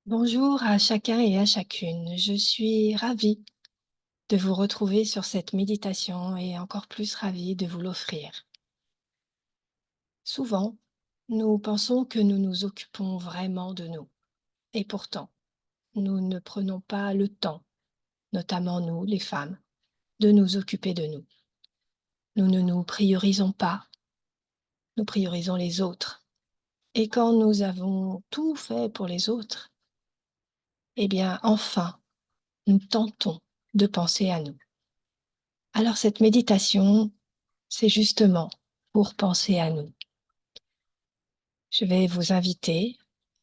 Bonjour à chacun et à chacune. Je suis ravie de vous retrouver sur cette méditation et encore plus ravie de vous l'offrir. Souvent, nous pensons que nous nous occupons vraiment de nous et pourtant, nous ne prenons pas le temps, notamment nous, les femmes, de nous occuper de nous. Nous ne nous priorisons pas, nous priorisons les autres. Et quand nous avons tout fait pour les autres, eh bien, enfin, nous tentons de penser à nous. Alors cette méditation, c'est justement pour penser à nous. Je vais vous inviter,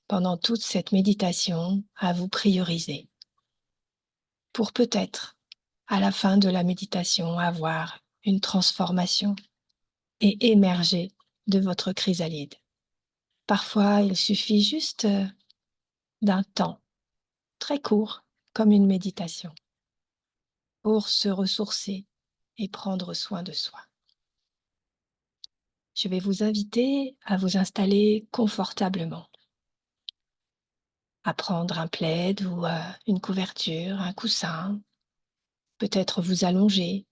pendant toute cette méditation, à vous prioriser, pour peut-être, à la fin de la méditation, avoir une transformation et émerger de votre chrysalide. Parfois, il suffit juste d'un temps très court, comme une méditation, pour se ressourcer et prendre soin de soi. Je vais vous inviter à vous installer confortablement, à prendre un plaid ou une couverture, un coussin, peut-être vous allonger.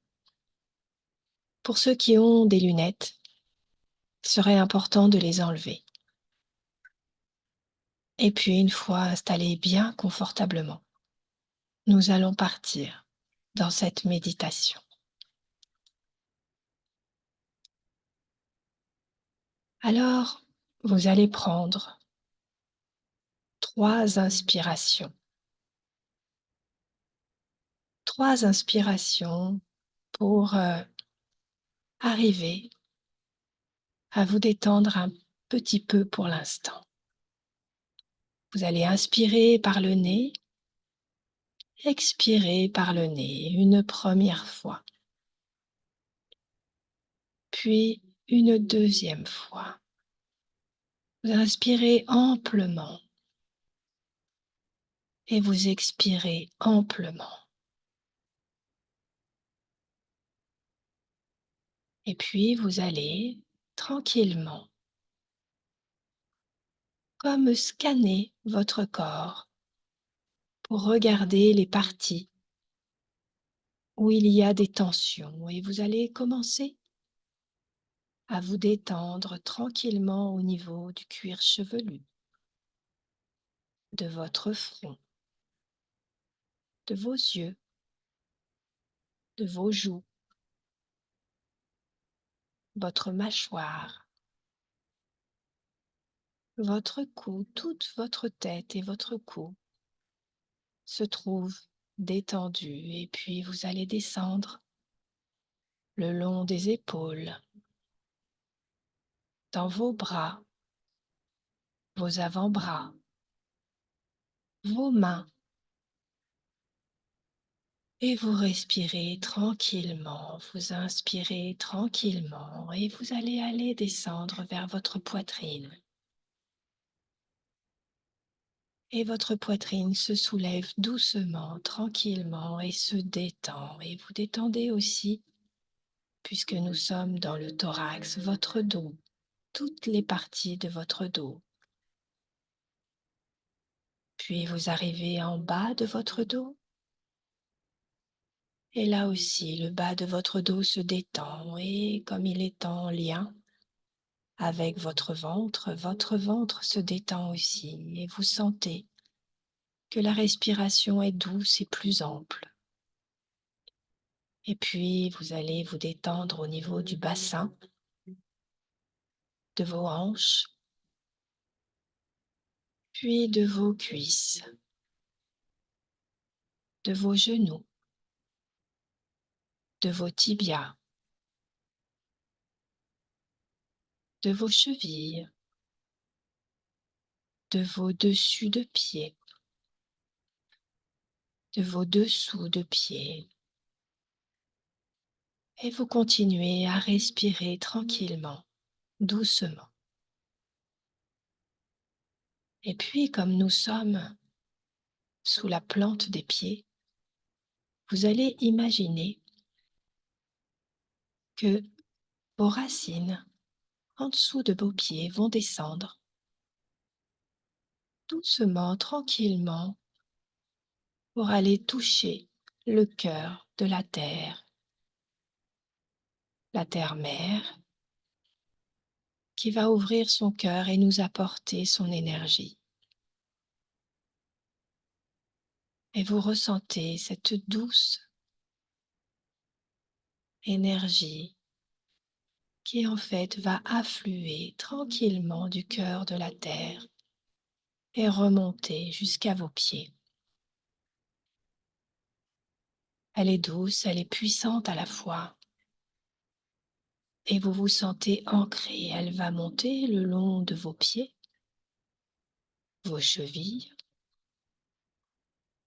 Pour ceux qui ont des lunettes, il serait important de les enlever. Et puis, une fois installés bien confortablement, nous allons partir dans cette méditation. Alors, vous allez prendre 3 inspirations. 3 inspirations pour arriver à vous détendre un petit peu pour l'instant. Vous allez inspirer par le nez, expirer par le nez une première fois, puis une deuxième fois. Vous inspirez amplement et vous expirez amplement. Et puis vous allez tranquillement, comme scanner votre corps pour regarder les parties où il y a des tensions et vous allez commencer à vous détendre tranquillement au niveau du cuir chevelu, de votre front, de vos yeux, de vos joues, votre mâchoire, votre cou, toute votre tête et votre cou se trouvent détendus et puis vous allez descendre le long des épaules, dans vos bras, vos avant-bras, vos mains et vous respirez tranquillement, vous inspirez tranquillement et vous allez aller descendre vers votre poitrine. Et votre poitrine se soulève doucement, tranquillement et se détend. Et vous détendez aussi, puisque nous sommes dans le thorax, votre dos, toutes les parties de votre dos. Puis vous arrivez en bas de votre dos. Et là aussi, le bas de votre dos se détend. Et comme il est en lien avec votre ventre se détend aussi. Et vous sentez que la respiration est douce et plus ample. Et puis, vous allez vous détendre au niveau du bassin, de vos hanches, puis de vos cuisses, de vos genoux, de vos tibias, de vos chevilles, de vos dessus de pied, de vos dessous de pied. Et vous continuez à respirer tranquillement, doucement. Et puis, comme nous sommes sous la plante des pieds, vous allez imaginer que vos racines en dessous de vos pieds vont descendre doucement, tranquillement, pour aller toucher le cœur de la terre-mère, qui va ouvrir son cœur et nous apporter son énergie. Et vous ressentez cette douce énergie qui en fait va affluer tranquillement du cœur de la terre et remonter jusqu'à vos pieds. Elle est douce, elle est puissante à la fois. Et vous vous sentez ancré. Elle va monter le long de vos pieds, vos chevilles,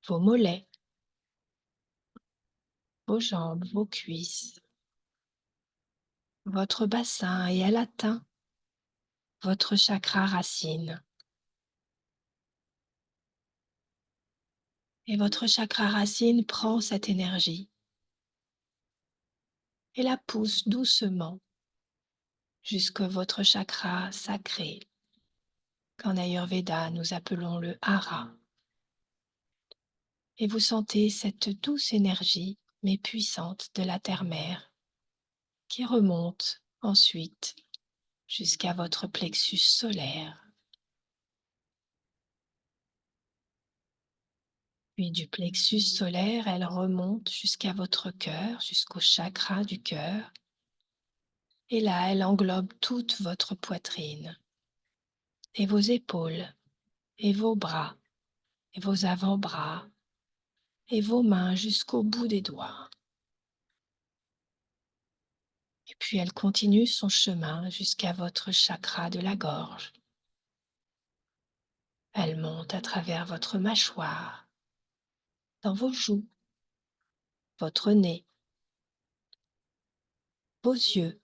vos mollets, vos jambes, vos cuisses, votre bassin et elle atteint votre chakra racine. Et votre chakra racine prend cette énergie et la pousse doucement jusque votre chakra sacré, qu'en Ayurveda nous appelons le Hara. Et vous sentez cette douce énergie, mais puissante, de la terre-mère qui remonte ensuite jusqu'à votre plexus solaire. Puis du plexus solaire, elle remonte jusqu'à votre cœur, jusqu'au chakra du cœur. Et là, elle englobe toute votre poitrine et vos épaules et vos bras et vos avant-bras et vos mains jusqu'au bout des doigts. Et puis elle continue son chemin jusqu'à votre chakra de la gorge. Elle monte à travers votre mâchoire, dans vos joues, votre nez, vos yeux,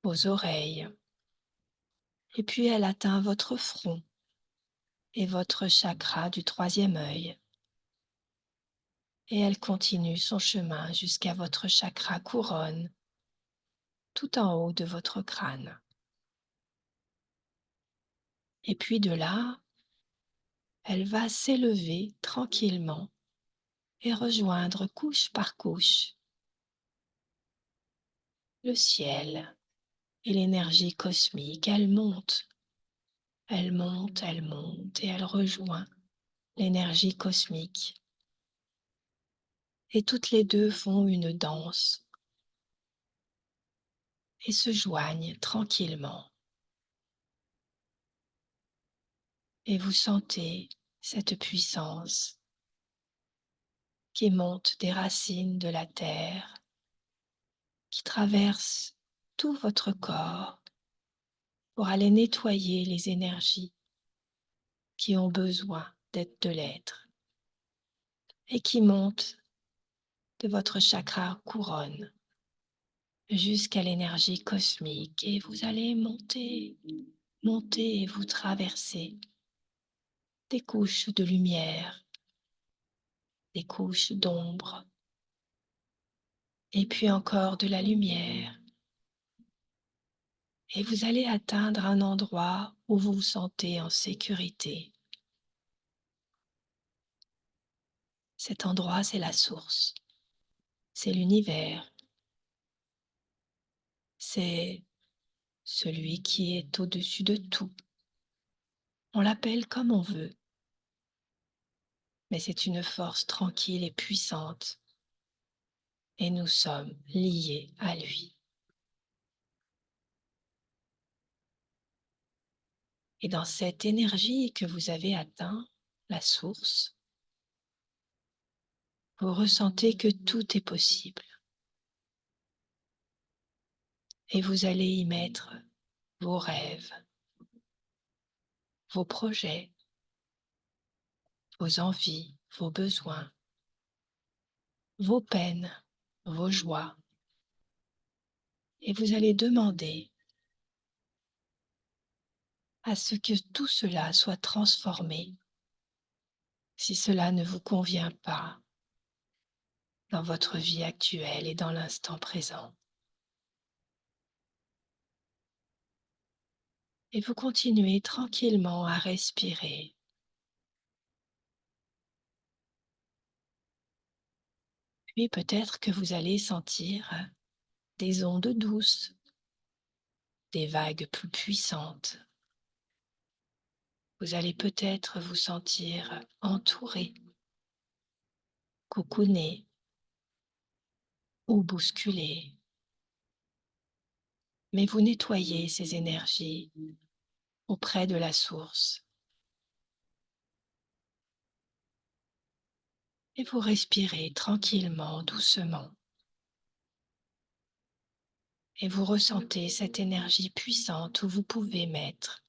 vos oreilles. Et puis elle atteint votre front et votre chakra du troisième œil. Et elle continue son chemin jusqu'à votre chakra couronne, tout en haut de votre crâne. Et puis de là, elle va s'élever tranquillement et rejoindre couche par couche le ciel et l'énergie cosmique. Elle monte, elle monte, elle monte et elle rejoint l'énergie cosmique. Et toutes les deux font une danse et se joignent tranquillement. Et vous sentez cette puissance qui monte des racines de la terre, qui traverse tout votre corps pour aller nettoyer les énergies qui ont besoin d'être de l'être et qui monte de votre chakra couronne jusqu'à l'énergie cosmique. Et vous allez monter, monter et vous traverser des couches de lumière, des couches d'ombre, et puis encore de la lumière. Et vous allez atteindre un endroit où vous vous sentez en sécurité. Cet endroit, c'est la source, c'est l'univers, c'est celui qui est au-dessus de tout. On l'appelle comme on veut, mais c'est une force tranquille et puissante, et nous sommes liés à lui. Et dans cette énergie que vous avez atteint, la source, vous ressentez que tout est possible. Et vous allez y mettre vos rêves, vos projets, vos envies, vos besoins, vos peines, vos joies. Et vous allez demander à ce que tout cela soit transformé, si cela ne vous convient pas dans votre vie actuelle et dans l'instant présent. Et vous continuez tranquillement à respirer Puis peut-être que vous allez sentir des ondes douces, des vagues plus puissantes. Vous allez peut-être vous sentir entouré, cocooné ou bousculé. Mais vous nettoyez ces énergies auprès de la source et vous respirez tranquillement, doucement. Et vous ressentez cette énergie puissante où vous pouvez mettre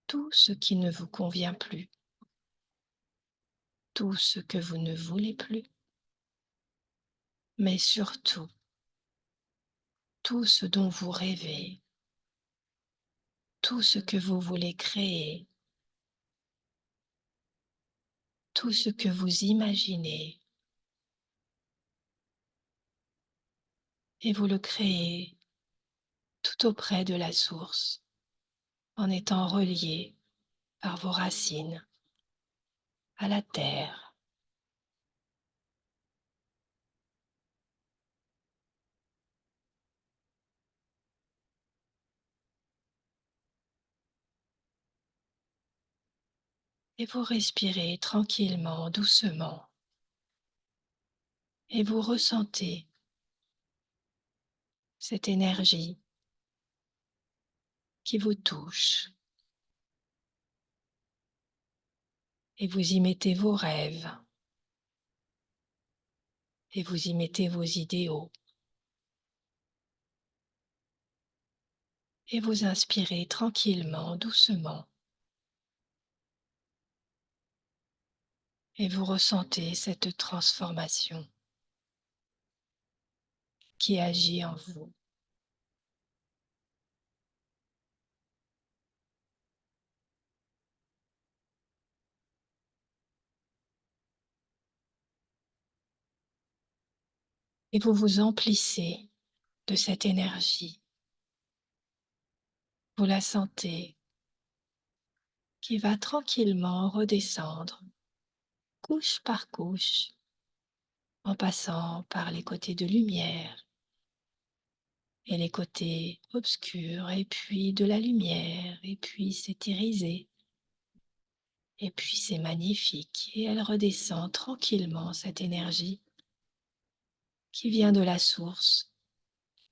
tout ce qui ne vous convient plus, tout ce que vous ne voulez plus, mais surtout tout ce dont vous rêvez, tout ce que vous voulez créer, tout ce que vous imaginez. Et vous le créez tout auprès de la source, en étant relié par vos racines à la terre. Et vous respirez tranquillement, doucement, et vous ressentez cette énergie qui vous touche. Et vous y mettez vos rêves, et vous y mettez vos idéaux, et vous inspirez tranquillement, doucement, et vous ressentez cette transformation qui agit en vous. Et vous vous emplissez de cette énergie. Vous la sentez qui va tranquillement redescendre, couche par couche, en passant par les côtés de lumière et les côtés obscurs, et puis de la lumière, et puis c'est irisé, et puis c'est magnifique, et elle redescend tranquillement, cette énergie qui vient de la source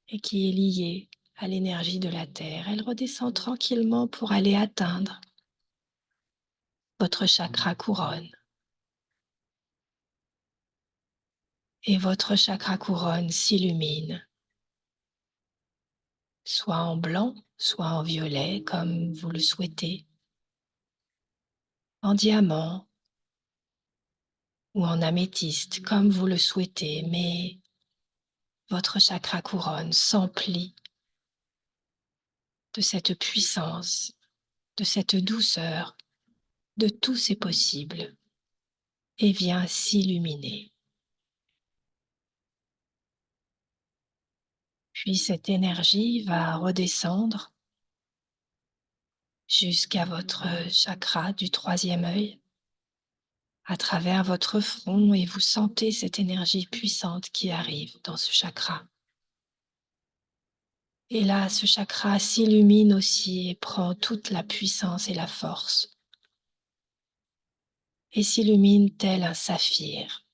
et qui est liée à l'énergie de la terre. Elle redescend tranquillement pour aller atteindre votre chakra couronne. Et votre chakra couronne s'illumine, soit en blanc, soit en violet, comme vous le souhaitez, en diamant ou en améthyste, comme vous le souhaitez, mais votre chakra couronne s'emplit de cette puissance, de cette douceur, de tous ces possibles, et vient s'illuminer. Puis cette énergie va redescendre jusqu'à votre chakra du troisième œil, à travers votre front, et vous sentez cette énergie puissante qui arrive dans ce chakra. Et là, ce chakra s'illumine aussi et prend toute la puissance et la force, et s'illumine tel un saphir,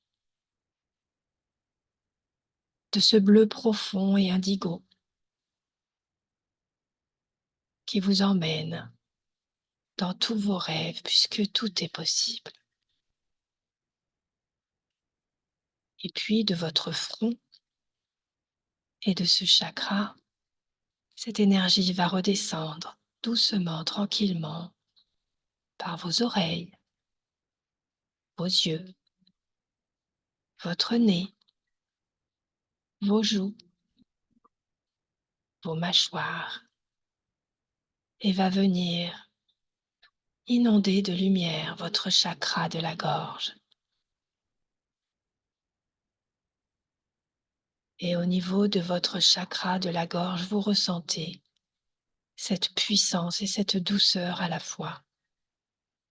de ce bleu profond et indigo qui vous emmène dans tous vos rêves, puisque tout est possible. Et puis de votre front et de ce chakra, cette énergie va redescendre doucement, tranquillement, par vos oreilles, vos yeux, votre nez, vos joues, vos mâchoires, et va venir inonder de lumière votre chakra de la gorge. Et au niveau de votre chakra de la gorge, vous ressentez cette puissance et cette douceur à la fois,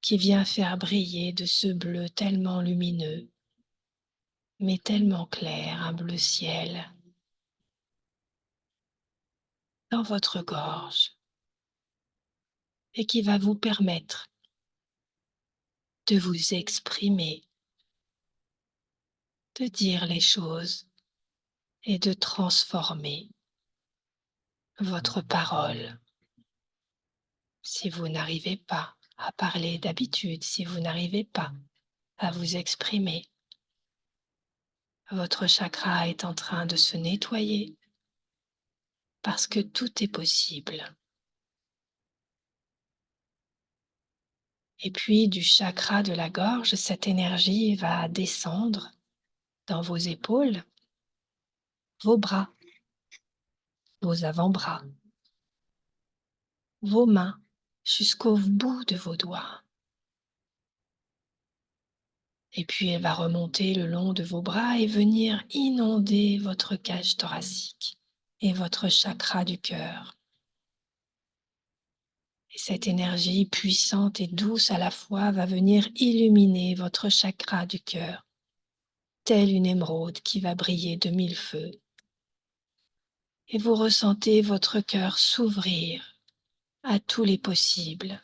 qui vient faire briller de ce bleu tellement lumineux mais tellement clair, un bleu ciel, dans votre gorge et qui va vous permettre de vous exprimer, de dire les choses et de transformer votre parole. Si vous n'arrivez pas à parler d'habitude, si vous n'arrivez pas à vous exprimer, votre chakra est en train de se nettoyer parce que tout est possible. Et puis du chakra de la gorge, cette énergie va descendre dans vos épaules, vos bras, vos avant-bras, vos mains, jusqu'au bout de vos doigts. Et puis elle va remonter le long de vos bras et venir inonder votre cage thoracique et votre chakra du cœur. Et cette énergie puissante et douce à la fois va venir illuminer votre chakra du cœur, telle une émeraude qui va briller de mille feux. Et vous ressentez votre cœur s'ouvrir à tous les possibles.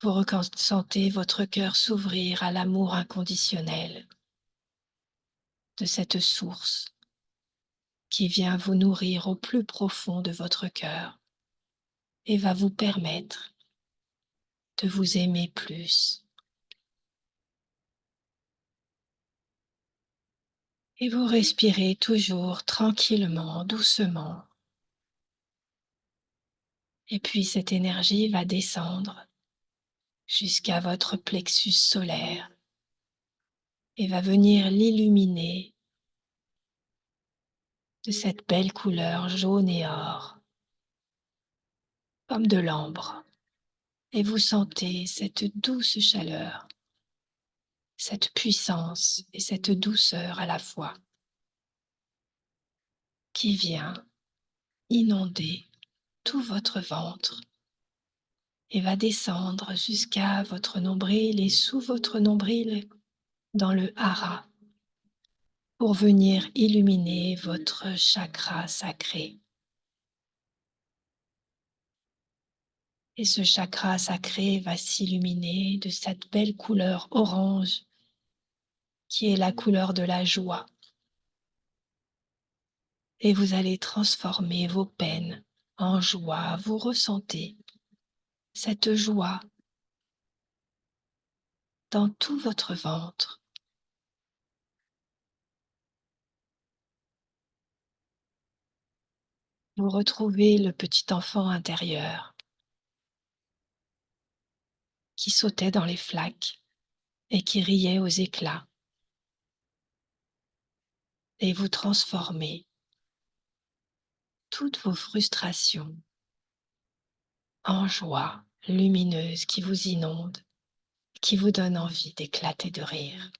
Vous ressentez votre cœur s'ouvrir à l'amour inconditionnel de cette source qui vient vous nourrir au plus profond de votre cœur et va vous permettre de vous aimer plus. Et vous respirez toujours tranquillement, doucement. Et puis cette énergie va descendre jusqu'à votre plexus solaire et va venir l'illuminer de cette belle couleur jaune et or, comme de l'ambre. Et vous sentez cette douce chaleur, cette puissance et cette douceur à la fois qui vient inonder tout votre ventre et va descendre jusqu'à votre nombril et sous votre nombril dans le hara pour venir illuminer votre chakra sacré. Et ce chakra sacré va s'illuminer de cette belle couleur orange qui est la couleur de la joie. Et vous allez transformer vos peines en joie. Vous ressentez cette joie dans tout votre ventre. Vous retrouvez le petit enfant intérieur qui sautait dans les flaques et qui riait aux éclats. Et vous transformez toutes vos frustrations en joie lumineuse qui vous inonde, qui vous donne envie d'éclater de rire.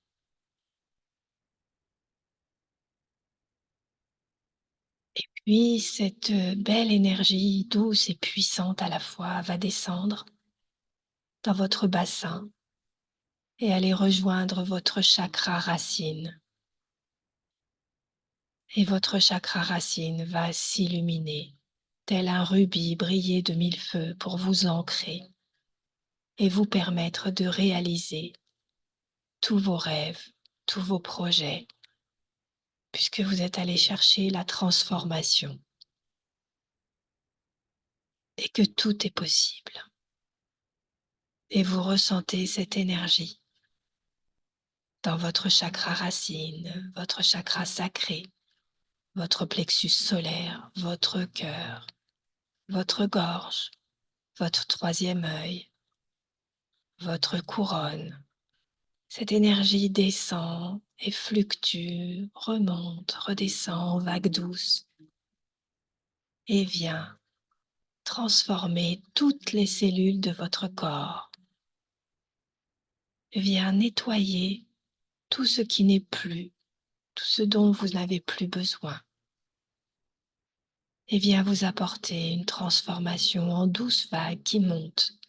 Puis cette belle énergie douce et puissante à la fois va descendre dans votre bassin et aller rejoindre votre chakra racine. Et votre chakra racine va s'illuminer, tel un rubis briller de mille feux pour vous ancrer et vous permettre de réaliser tous vos rêves, tous vos projets, puisque vous êtes allé chercher la transformation et que tout est possible. Et vous ressentez cette énergie dans votre chakra racine, votre chakra sacré, votre plexus solaire, votre cœur, votre gorge, votre troisième œil, votre couronne. Cette énergie descend et fluctue, remonte, redescend en vagues douces et vient transformer toutes les cellules de votre corps, vient nettoyer tout ce qui n'est plus, tout ce dont vous n'avez plus besoin, et vient vous apporter une transformation en douce vague qui monte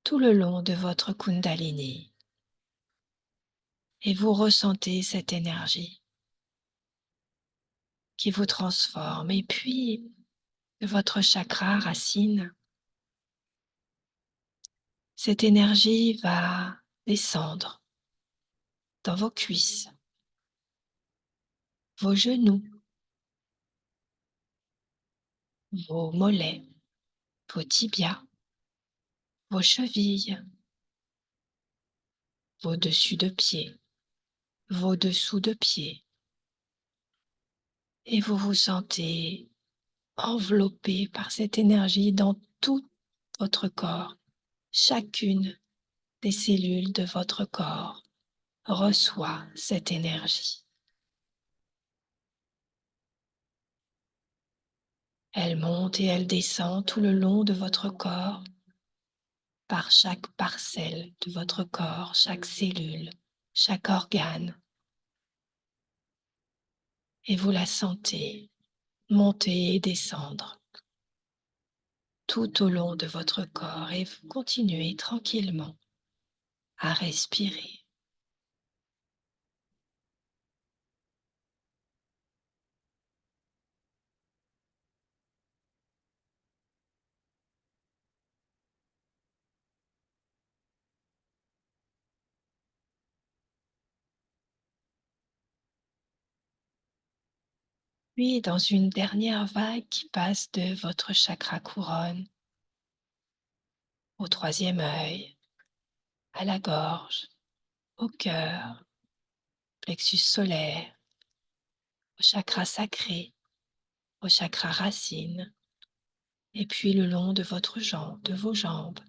tout le long de votre Kundalini. et vous ressentez cette énergie qui vous transforme. Et puis, de votre chakra racine, cette énergie va descendre dans vos cuisses, vos genoux, vos mollets, vos tibias, vos chevilles, vos dessus de pied, vos dessous de pied. Et vous vous sentez enveloppé par cette énergie dans tout votre corps. Chacune des cellules de votre corps reçoit cette énergie. Elle monte et elle descend tout le long de votre corps, par chaque parcelle de votre corps, chaque cellule, chaque organe. Et vous la sentez monter et descendre tout au long de votre corps et vous continuez tranquillement à respirer. Puis, dans une dernière vague qui passe de votre chakra couronne au troisième œil, à la gorge, au cœur, plexus solaire, au chakra sacré, au chakra racine, et puis le long de votre jambe, de vos jambes.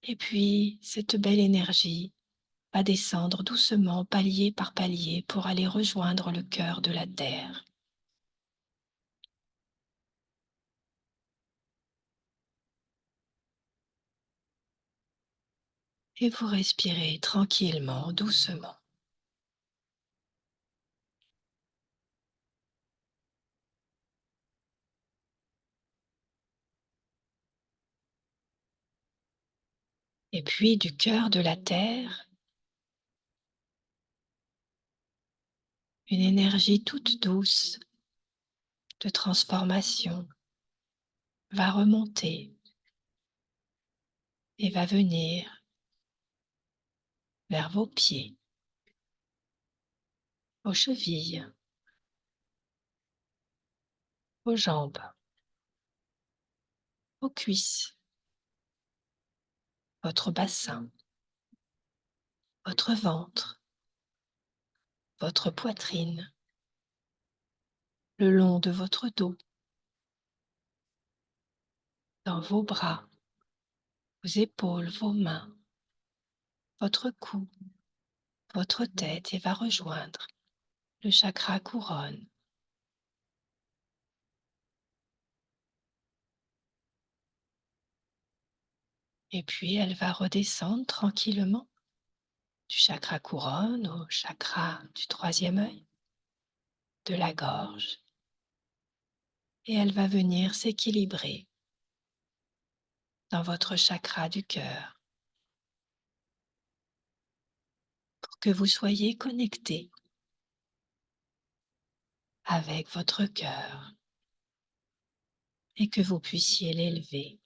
Et puis, cette belle énergie va descendre doucement, palier par palier, pour aller rejoindre le cœur de la Terre. Et vous respirez tranquillement, doucement. Et puis, du cœur de la Terre, une énergie toute douce de transformation va remonter et va venir vers vos pieds, vos chevilles, vos jambes, vos cuisses, votre bassin, votre ventre, votre poitrine, le long de votre dos, dans vos bras, vos épaules, vos mains, votre cou, votre tête et va rejoindre le chakra couronne. Et puis elle va redescendre tranquillement du chakra couronne au chakra du troisième œil, de la gorge. Et elle va venir s'équilibrer dans votre chakra du cœur pour que vous soyez connecté avec votre cœur et que vous puissiez l'élever.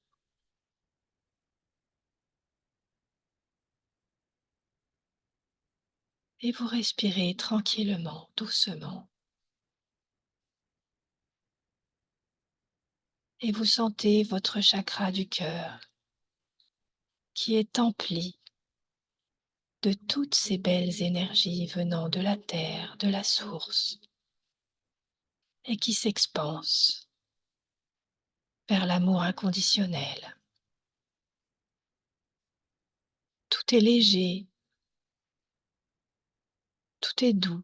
Et vous respirez tranquillement, doucement. Et vous sentez votre chakra du cœur qui est empli de toutes ces belles énergies venant de la terre, de la source, et qui s'expanse vers l'amour inconditionnel. Tout est léger, tout est doux,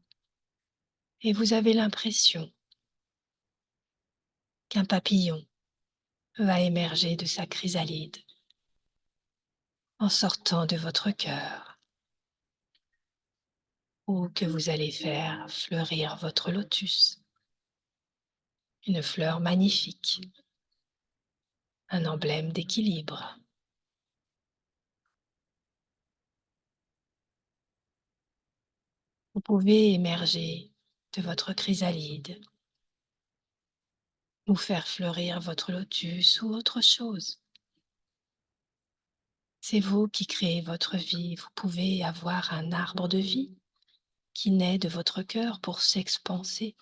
et vous avez l'impression qu'un papillon va émerger de sa chrysalide en sortant de votre cœur, ou que vous allez faire fleurir votre lotus, une fleur magnifique, un emblème d'équilibre. Vous pouvez émerger de votre chrysalide ou faire fleurir votre lotus ou autre chose. C'est vous qui créez votre vie. Vous pouvez avoir un arbre de vie qui naît de votre cœur pour s'expanser.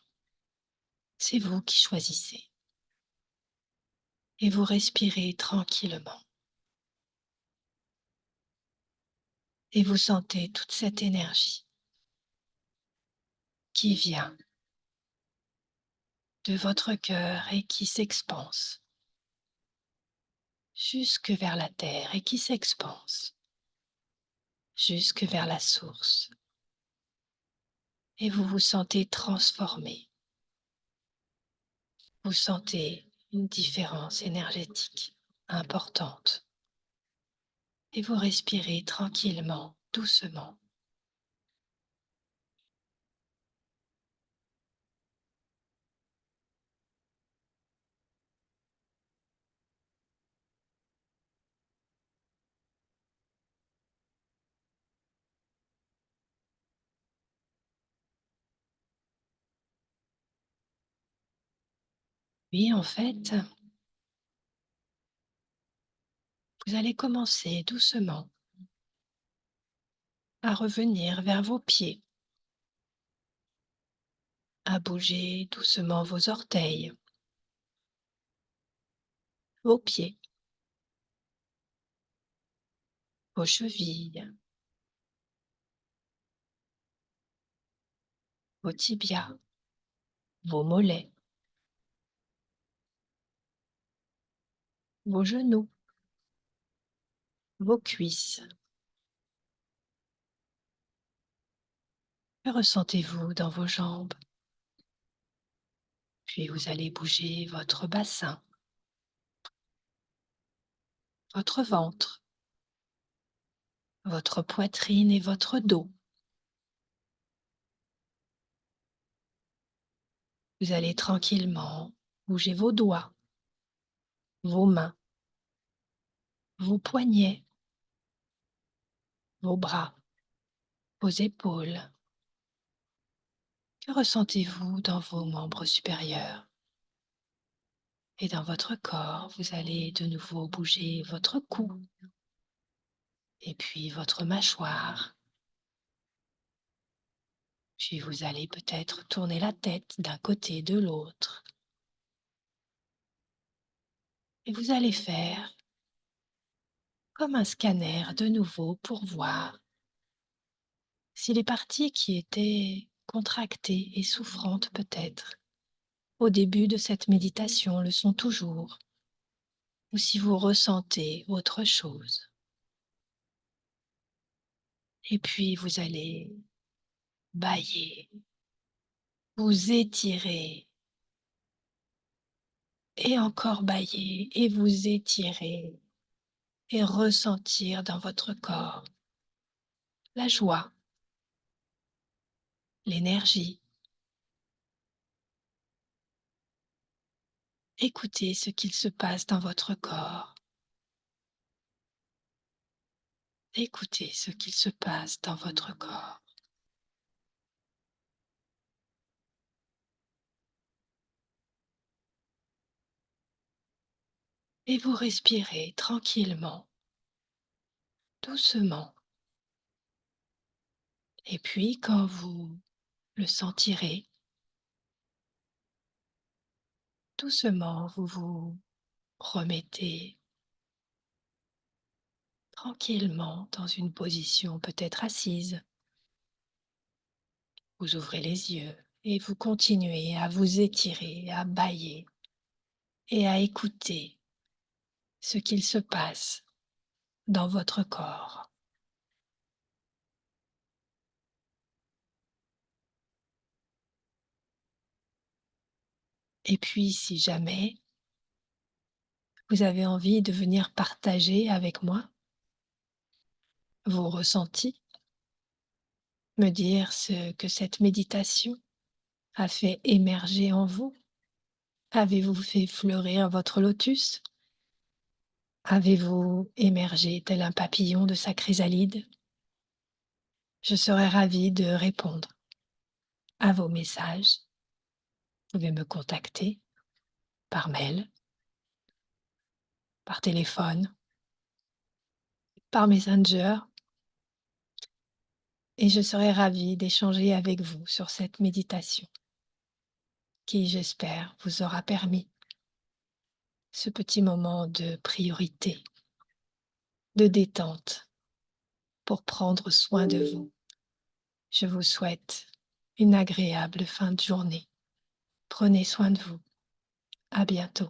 C'est vous qui choisissez. Et vous respirez tranquillement. Et vous sentez toute cette énergie qui vient de votre cœur et qui s'expanse jusque vers la terre et qui s'expanse jusque vers la source. Et vous vous sentez transformé. Vous sentez une différence énergétique importante. Et vous respirez tranquillement, doucement. Puis en fait, vous allez commencer doucement à revenir vers vos pieds, à bouger doucement vos orteils, vos pieds, vos chevilles, vos tibias, vos mollets, vos genoux, vos cuisses. Que ressentez-vous dans vos jambes? Puis vous allez bouger votre bassin, votre ventre, votre poitrine et votre dos. Vous allez tranquillement bouger vos doigts, vos mains, vos poignets, vos bras, vos épaules. Que ressentez-vous dans vos membres supérieurs? Et dans votre corps, vous allez de nouveau bouger votre cou et puis votre mâchoire. Puis vous allez peut-être tourner la tête d'un côté de l'autre. Et vous allez faire comme un scanner de nouveau pour voir si les parties qui étaient contractées et souffrantes peut-être au début de cette méditation le sont toujours, ou si vous ressentez autre chose. Et puis vous allez bâiller, vous étirer et encore bâiller et vous étirer et ressentir dans votre corps la joie, l'énergie. Écoutez ce qu'il se passe dans votre corps. Écoutez ce qu'il se passe dans votre corps. Et vous respirez tranquillement, doucement. Et puis quand vous le sentirez, doucement vous vous remettez tranquillement dans une position peut-être assise. Vous ouvrez les yeux et vous continuez à vous étirer, à bâiller et à écouter ce qu'il se passe dans votre corps. Et puis, si jamais vous avez envie de venir partager avec moi vos ressentis, me dire ce que cette méditation a fait émerger en vous, avez-vous fait fleurir votre lotus? Avez-vous émergé tel un papillon de sa chrysalide? Je serais ravie de répondre. à vos messages. Vous pouvez me contacter par mail, par téléphone, par Messenger et je serai ravie d'échanger avec vous sur cette méditation qui, j'espère, vous aura permis ce petit moment de priorité, de détente pour prendre soin de vous. Je vous souhaite une agréable fin de journée. Prenez soin de vous. À bientôt.